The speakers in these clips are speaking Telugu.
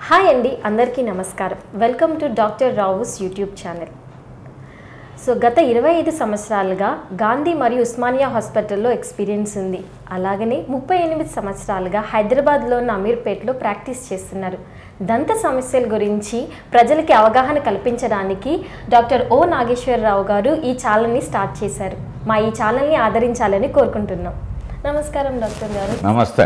హాయ్ అండి, అందరికీ నమస్కారం. Welcome to doctor Rao's YouTube channel. So గత 25 సంవత్సరాలుగా గాంధీ మరియు ఉస్మానియా హాస్పిటల్లో ఎక్స్పీరియన్స్ ఉంది. అలాగనే 38 సంవత్సరాలుగా హైదరాబాద్లో ఉన్న అమీర్పేట్లో ప్రాక్టీస్ చేస్తున్నారు. దంత సమస్యల గురించి ప్రజలకి అవగాహన కల్పించడానికి డాక్టర్ ఓ నాగేశ్వరరావు గారు ఈ ఛానల్ని స్టార్ట్ చేశారు. మా ఈ ఛానల్ని ఆదరించాలని కోరుకుంటున్నాం. నమస్కారం డాక్టర్ గారు. నమస్తే.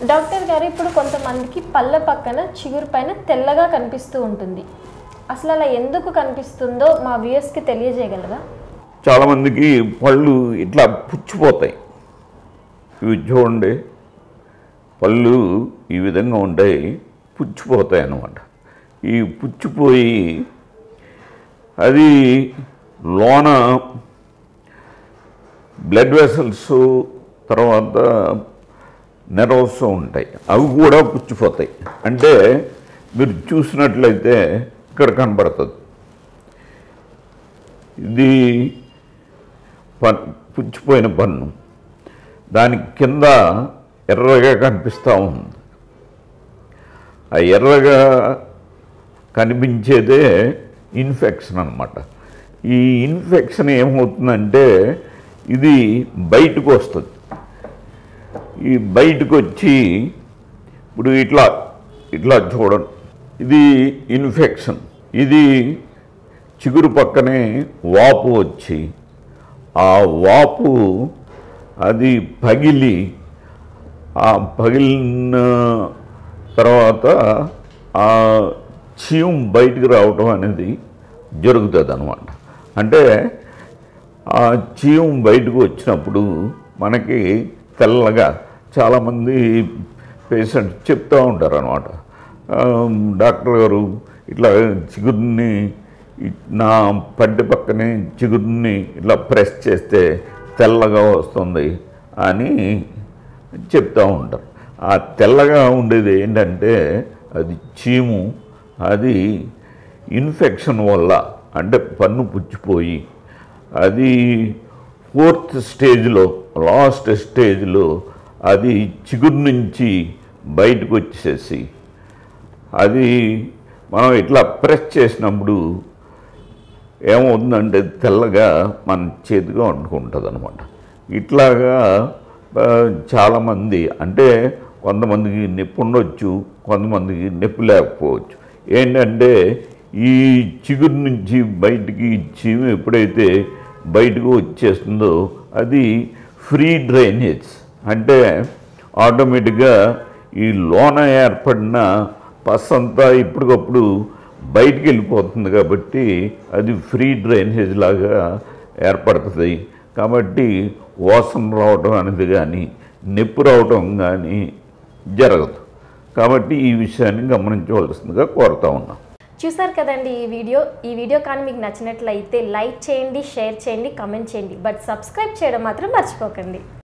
డాక్టర్ గారు, ఇప్పుడు కొంతమందికి పళ్ళ పక్కన చిగురు పైన తెల్లగా కనిపిస్తూ ఉంటుంది. అసలు అలా ఎందుకు కనిపిస్తుందో మా వ్యూయర్స్కి తెలియజేయగలరా? చాలామందికి పళ్ళు ఇట్లా పుచ్చిపోతాయి. ఇవి చూడండి, పళ్ళు ఈ విధంగా ఉంటాయి, పుచ్చిపోతాయి అన్నమాట. ఈ పుచ్చిపోయి అది లోన బ్లడ్ వెసల్స్ తర్వాత నెర్వ్స్ ఉంటాయి, అవి కూడా పుచ్చిపోతాయి. అంటే మీరు చూసినట్లయితే ఇక్కడ కనబడుతుంది, ఇది పుచ్చిపోయిన పన్ను, దాని కింద ఎర్రగా కనిపిస్తూ ఉంది. ఆ ఎర్రగా కనిపించేదే ఇన్ఫెక్షన్ అన్నమాట. ఈ ఇన్ఫెక్షన్ ఏమవుతుందంటే ఇది బయటకు వస్తుంది. ఈ బయటకు వచ్చి ఇప్పుడు ఇట్లా ఇట్లా చూడండి, ఇది ఇన్ఫెక్షన్. ఇది చిగురు పక్కనే వాపు వచ్చి ఆ వాపు అది పగిలి, ఆ పగిలిన తర్వాత ఆ చీము బయటికి రావటం అనేది జరుగుతుంది అన్నమాట. అంటే ఆ చీము బయటకు వచ్చినప్పుడు మనకి తెల్లగా చాలామంది పేషెంట్ చెప్తూ ఉంటారు అన్నమాట, డాక్టర్ గారు ఇట్లా చిగురుని నా పంటి పక్కనే చిగురుని ఇట్లా ప్రెస్ చేస్తే తెల్లగా వస్తుంది అని చెప్తూ ఉంటారు. ఆ తెల్లగా ఉండేది ఏంటంటే అది చీము, అది ఇన్ఫెక్షన్ వల్ల, అంటే పన్ను పుచ్చిపోయి అది 4th స్టేజ్లో, లాస్ట్ స్టేజ్లో అది చిగురు నుంచి బయటకు వచ్చేసి అది మనం ఇట్లా ప్రెస్ చేసినప్పుడు ఏమవుతుందంటే తెల్లగా మన చేతిగా వండుకుంటుంది అనమాట. ఇట్లాగా చాలామంది, అంటే కొంతమందికి నొప్పి ఉండొచ్చు, కొంతమందికి నొప్పి లేకపోవచ్చు. ఏంటంటే ఈ చిగురు నుంచి బయటికి చీము ఎప్పుడైతే బయటకు వచ్చేస్తుందో అది ఫ్రీ డ్రైనేజ్, అంటే ఆటోమేటిక్గా ఈ లోన ఏర్పడిన పస్ అంతా ఇప్పటికప్పుడు బయటికి వెళ్ళిపోతుంది. కాబట్టి అది ఫ్రీ డ్రైనేజ్ లాగా ఏర్పడుతుంది. కాబట్టి వాసన రావటం అనేది కానీ నొప్పి రావటం కానీ జరగదు. కాబట్టి ఈ విషయాన్ని గమనించవలసిందిగా కోరుతా ఉన్నాం. చూసారు కదండి ఈ వీడియో కానీ మీకు నచ్చినట్లయితే లైక్ చేయండి, షేర్ చేయండి, కామెంట్ చేయండి. బట్ సబ్స్క్రైబ్ చేయడం మాత్రం మర్చిపోకండి.